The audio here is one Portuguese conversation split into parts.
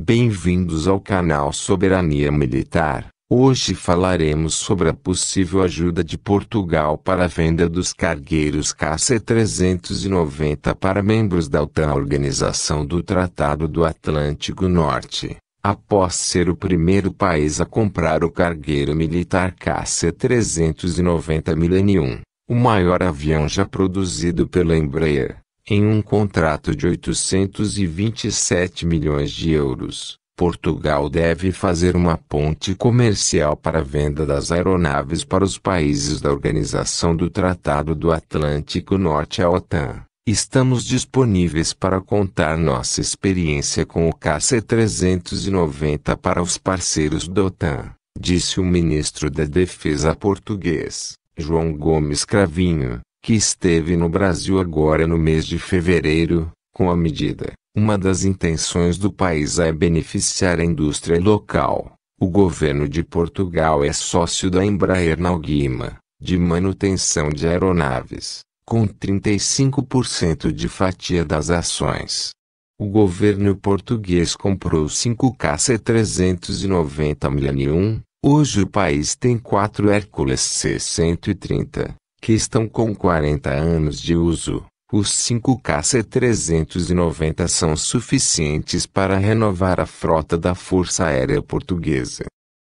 Bem-vindos ao canal Soberania Militar. Hoje falaremos sobre a possível ajuda de Portugal para a venda dos cargueiros KC-390 para membros da OTAN, a Organização do Tratado do Atlântico Norte. Após ser o primeiro país a comprar o cargueiro militar KC-390 Millennium, o maior avião já produzido pela Embraer, em um contrato de 827 milhões de euros, Portugal deve fazer uma ponte comercial para a venda das aeronaves para os países da Organização do Tratado do Atlântico Norte, a OTAN. Estamos disponíveis para contar nossa experiência com o KC-390 para os parceiros da OTAN, disse o ministro da Defesa português, João Gomes Cravinho, que esteve no Brasil agora no mês de fevereiro. Com a medida, uma das intenções do país é beneficiar a indústria local. O governo de Portugal é sócio da Embraer na Guima, de manutenção de aeronaves, com 35% de fatia das ações. O governo português comprou 5 KC-390 Millennium. Hoje o país tem 4 Hércules C-130, que estão com 40 anos de uso. Os 5 KC-390 são suficientes para renovar a frota da Força Aérea Portuguesa.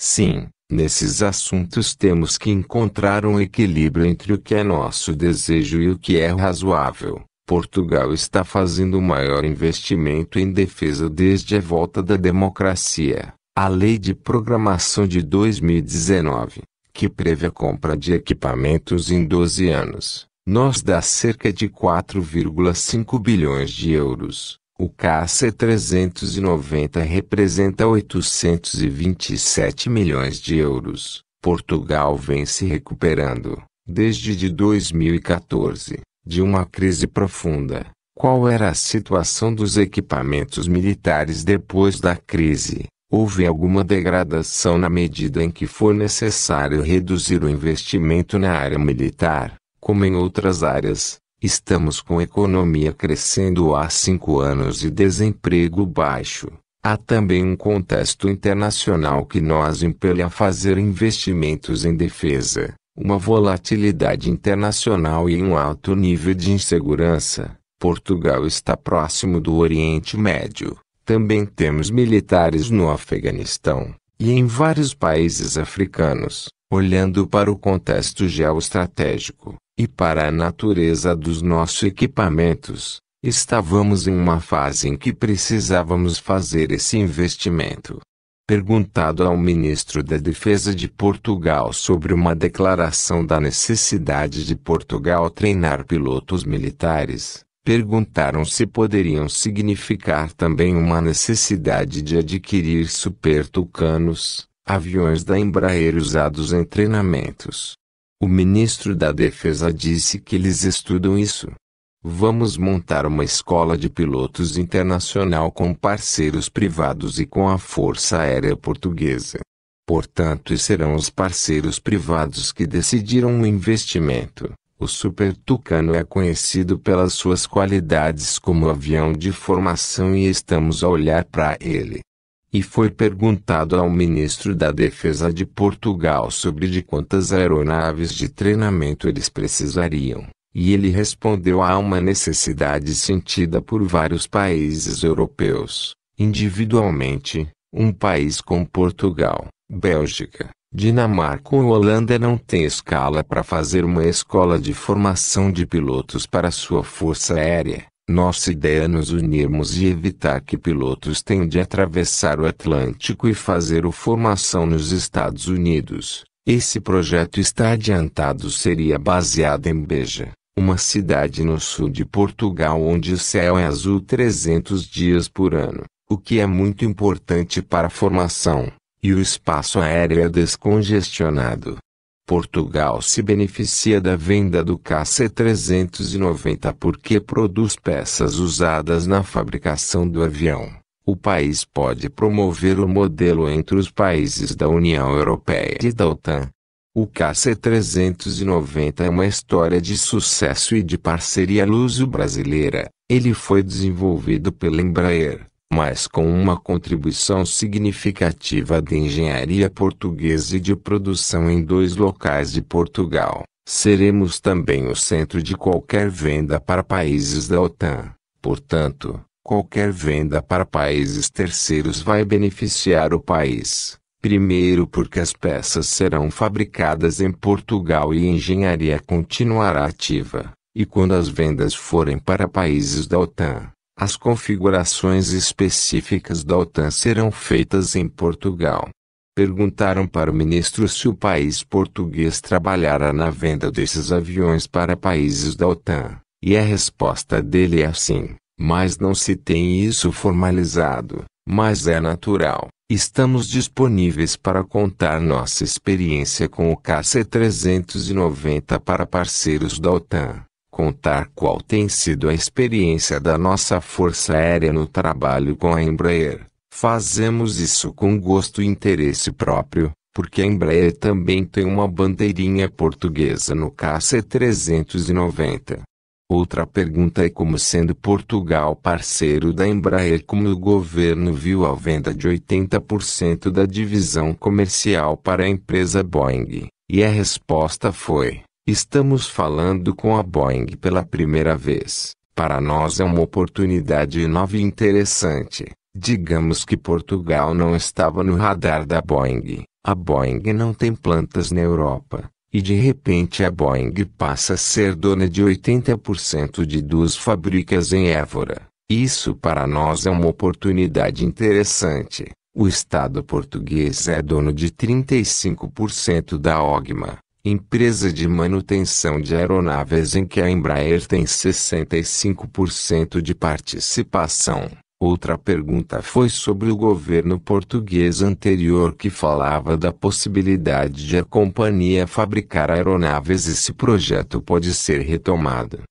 Sim, nesses assuntos temos que encontrar um equilíbrio entre o que é nosso desejo e o que é razoável. Portugal está fazendo o maior investimento em defesa desde a volta da democracia. A Lei de Programação de 2019, que prevê a compra de equipamentos em 12 anos, nos dá cerca de 4,5 bilhões de euros. O KC-390 representa 827 milhões de euros. Portugal vem se recuperando, desde 2014, de uma crise profunda. Qual era a situação dos equipamentos militares depois da crise? Houve alguma degradação na medida em que foi necessário reduzir o investimento na área militar, como em outras áreas. Estamos com a economia crescendo há 5 anos e desemprego baixo. Há também um contexto internacional que nos impele a fazer investimentos em defesa, uma volatilidade internacional e um alto nível de insegurança. Portugal está próximo do Oriente Médio. Também temos militares no Afeganistão e em vários países africanos. Olhando para o contexto geoestratégico e para a natureza dos nossos equipamentos, estávamos em uma fase em que precisávamos fazer esse investimento. Perguntado ao ministro da Defesa de Portugal sobre uma declaração da necessidade de Portugal treinar pilotos militares, perguntaram se poderiam significar também uma necessidade de adquirir Super Tucanos, aviões da Embraer usados em treinamentos. O ministro da Defesa disse que eles estudam isso. Vamos montar uma escola de pilotos internacional com parceiros privados e com a Força Aérea Portuguesa. Portanto, serão os parceiros privados que decidiram o investimento. O Super Tucano é conhecido pelas suas qualidades como avião de formação e estamos a olhar para ele. E foi perguntado ao ministro da Defesa de Portugal sobre de quantas aeronaves de treinamento eles precisariam, e ele respondeu: há uma necessidade sentida por vários países europeus, individualmente. Um país como Portugal, Bélgica, Dinamarca ou Holanda não tem escala para fazer uma escola de formação de pilotos para sua força aérea. Nossa ideia é nos unirmos e evitar que pilotos tenham de atravessar o Atlântico e fazer a formação nos Estados Unidos. Esse projeto está adiantado. Seria baseado em Beja, uma cidade no sul de Portugal onde o céu é azul 300 dias por ano, o que é muito importante para a formação. E o espaço aéreo é descongestionado. Portugal se beneficia da venda do KC-390 porque produz peças usadas na fabricação do avião. O país pode promover o modelo entre os países da União Europeia e da OTAN. O KC-390 é uma história de sucesso e de parceria luso-brasileira. Ele foi desenvolvido pela Embraer, mas com uma contribuição significativa de engenharia portuguesa e de produção em 2 locais de Portugal. Seremos também o centro de qualquer venda para países da OTAN. Portanto, qualquer venda para países terceiros vai beneficiar o país. Primeiro porque as peças serão fabricadas em Portugal e a engenharia continuará ativa. E quando as vendas forem para países da OTAN, as configurações específicas da OTAN serão feitas em Portugal. Perguntaram para o ministro se o país português trabalhará na venda desses aviões para países da OTAN, e a resposta dele é sim, mas não se tem isso formalizado, mas é natural. Estamos disponíveis para contar nossa experiência com o KC-390 para parceiros da OTAN. Contar qual tem sido a experiência da nossa Força Aérea no trabalho com a Embraer. Fazemos isso com gosto e interesse próprio, porque a Embraer também tem uma bandeirinha portuguesa no KC-390. Outra pergunta é como sendo Portugal parceiro da Embraer como o governo viu a venda de 80% da divisão comercial para a empresa Boeing, e a resposta foi: estamos falando com a Boeing pela primeira vez. Para nós é uma oportunidade nova e interessante. Digamos que Portugal não estava no radar da Boeing. A Boeing não tem plantas na Europa. E de repente a Boeing passa a ser dona de 80% de 2 fábricas em Évora. Isso para nós é uma oportunidade interessante. O Estado português é dono de 35% da OGMA, empresa de manutenção de aeronaves em que a Embraer tem 65% de participação. Outra pergunta foi sobre o governo português anterior que falava da possibilidade de a companhia fabricar aeronaves e se o projeto pode ser retomado.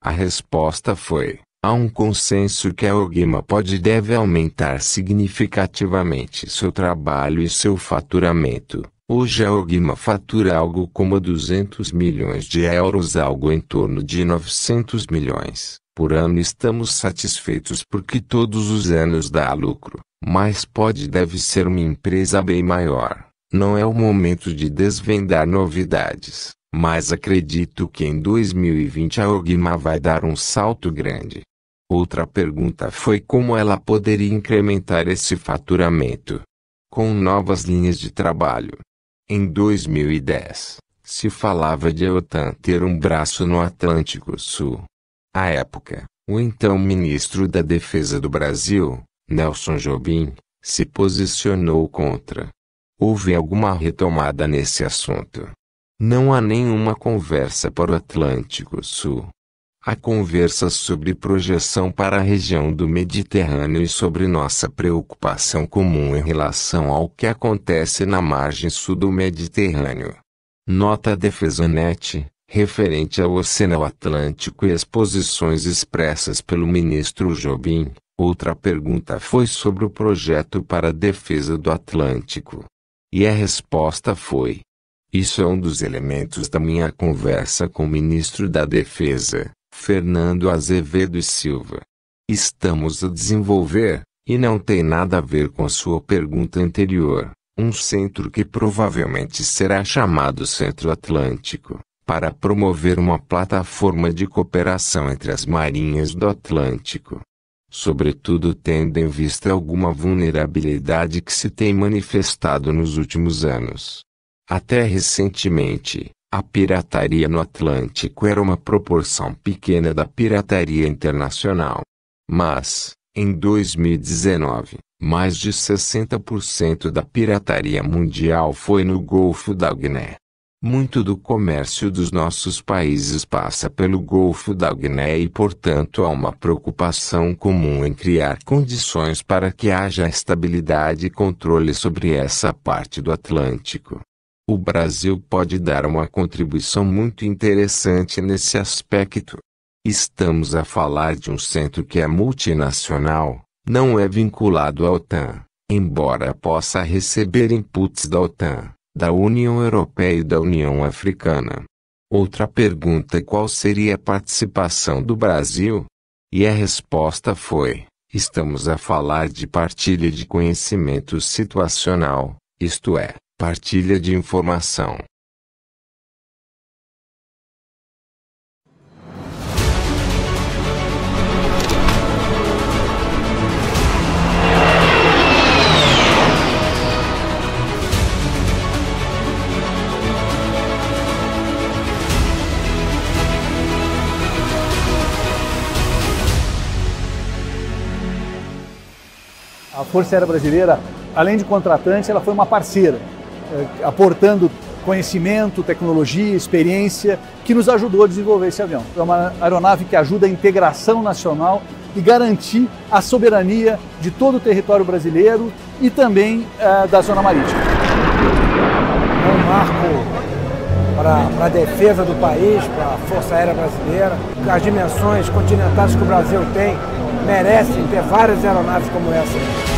A resposta foi: há um consenso que a OGMA pode e deve aumentar significativamente seu trabalho e seu faturamento. Hoje a OGMA fatura algo como 200 milhões de euros, algo em torno de 900 milhões. Por ano. Estamos satisfeitos porque todos os anos dá lucro, mas pode e deve ser uma empresa bem maior. Não é o momento de desvendar novidades, mas acredito que em 2020 a OGMA vai dar um salto grande. Outra pergunta foi como ela poderia incrementar esse faturamento com novas linhas de trabalho. Em 2010, se falava de a OTAN ter um braço no Atlântico Sul. À época, o então ministro da Defesa do Brasil, Nelson Jobim, se posicionou contra. Houve alguma retomada nesse assunto? Não há nenhuma conversa para o Atlântico Sul. Há conversas sobre projeção para a região do Mediterrâneo e sobre nossa preocupação comum em relação ao que acontece na margem sul do Mediterrâneo. Nota DefesaNet. Referente ao Oceano Atlântico e as posições expressas pelo ministro Jobim. Outra pergunta foi sobre o projeto para a defesa do Atlântico. E a resposta foi: isso é um dos elementos da minha conversa com o ministro da Defesa, Fernando Azevedo e Silva. Estamos a desenvolver, e não tem nada a ver com sua pergunta anterior, um centro que provavelmente será chamado Centro Atlântico, para promover uma plataforma de cooperação entre as marinhas do Atlântico. Sobretudo tendo em vista alguma vulnerabilidade que se tem manifestado nos últimos anos. Até recentemente, a pirataria no Atlântico era uma proporção pequena da pirataria internacional. Mas, em 2019, mais de 60% da pirataria mundial foi no Golfo da Guiné. Muito do comércio dos nossos países passa pelo Golfo da Guiné e, portanto, há uma preocupação comum em criar condições para que haja estabilidade e controle sobre essa parte do Atlântico. O Brasil pode dar uma contribuição muito interessante nesse aspecto. Estamos a falar de um centro que é multinacional, não é vinculado à OTAN, embora possa receber inputs da OTAN, da União Europeia e da União Africana. Outra pergunta: qual seria a participação do Brasil? E a resposta foi: Estamos a falar de partilha de conhecimento situacional, isto é, partilha de informação. A Força Aérea Brasileira, além de contratante, ela foi uma parceira, aportando conhecimento, tecnologia, experiência, que nos ajudou a desenvolver esse avião. É uma aeronave que ajuda a integração nacional e garantir a soberania de todo o território brasileiro e também da zona marítima. É um marco para a defesa do país, para a Força Aérea Brasileira. As dimensões continentais que o Brasil tem merecem ter várias aeronaves como essa.